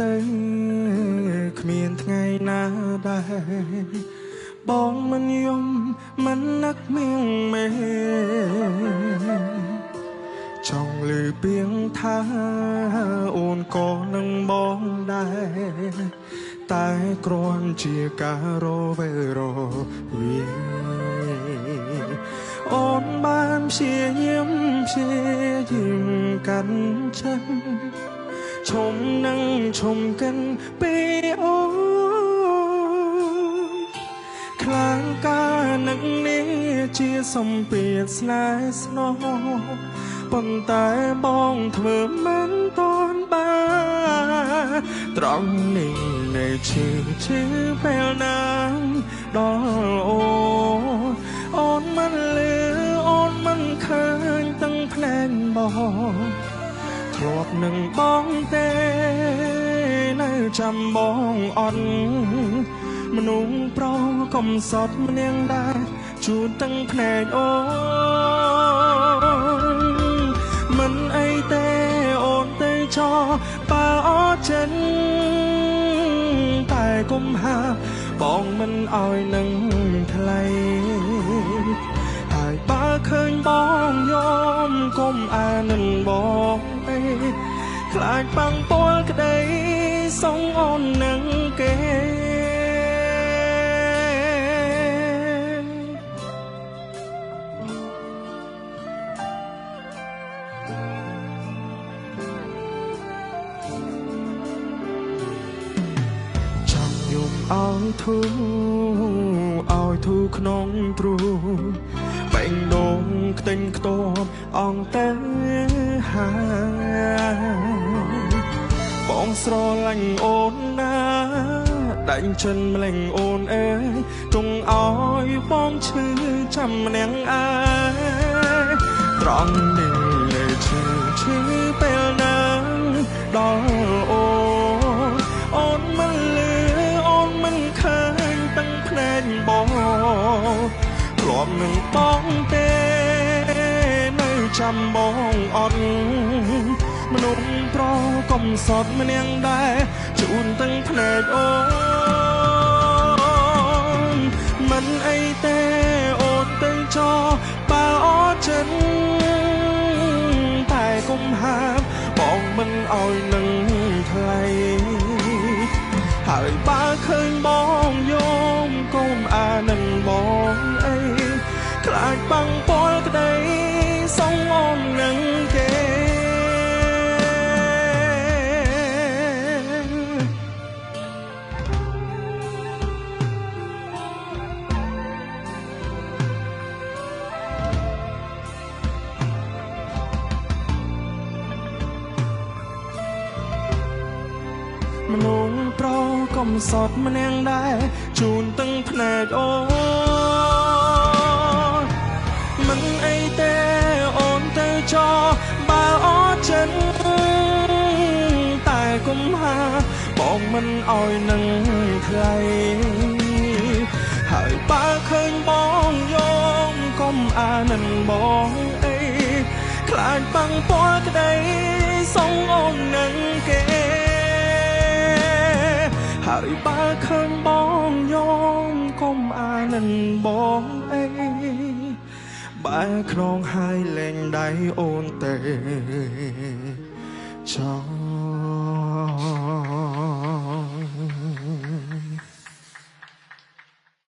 ទៅគ្មានថ្ងៃណាដែរបងមិនយំមិននឹកមៀងមេចង់លឺពីងថាអូនក៏នឹងបងដែរតែគ្រាន់ជាការរវេរវាអូនបានព្យាយាមកាន់ចិត្តឈុំនឹងឈុំកិនពេលអូនខ្លាំងការនឹងនេះជាសម្ពាធស្នេហ៍ស្នងប៉ុន្តែបងធ្វើមិនទាន់បានត្រង់នេះនៅឈឺពេលណាដល់អូនមិនលឺអូនមិនឃើញទាំងភ្នែកបងធ្លាប់នឹងបងទេនៅចាំបងអត់មនុស្សប្រុសកំសត់ម្នាក់ដែរជួនទាំងភ្នែកអូនមិនអីទេអូនទៅចោបើអត់ចិនតែគុំហាបងមិនអោយនឹងថ្លៃហើយបើឃើញបងយំគុំអានឹងបងអីខ្លាចបាំងពលក្តីសុំអូននឹងគេឲ្យធូក្នុងទ្រូបែងដងខ្ទេញខ្ទាប់អងទៅហាបងស្រឡាញ់អូនណាដាច់ចិនម្លេងអូនអើយទុំឲ្យបងឈឺចាំម្នាក់អើយត្រង់នេះលេឈឺពេលណាដល់អូនមិនលឺអូនមិនឃើញទាំងភ្នែកបងធ្លាប់នឹងបងទេនៅចាំបងអត់មនុស្សប្រុសកំសត់ម្នាក់ដែរជួនទាំងភ្នែកអូនមិនអីទេអូនទៅចោបើអត់ចិនតែគុំហាមបងមិនអោយនឹងថ្លៃហើយបើឃើញបងយំកុំអានឹងបងអីខ្លាចបាំងពលក្តីសុំអូននឹងគេមនុស្សប្រុសកំសត់ម្នាក់ដែរជួនទាំងភ្នែកអូនមិនអីទេអូនទៅចោបើអត់ចិនតែគុំហាបងមិនអោយនឹងថ្លៃហើយបើឃើញបងយំកុំអានឹងបងអីខ្លាចបាំងពលក្តីសុំអូននឹងគេហើយបើឃើញបងយំកុំអានឹងបងអីបើខ្នងហើយលែងដៃអូនទេចង់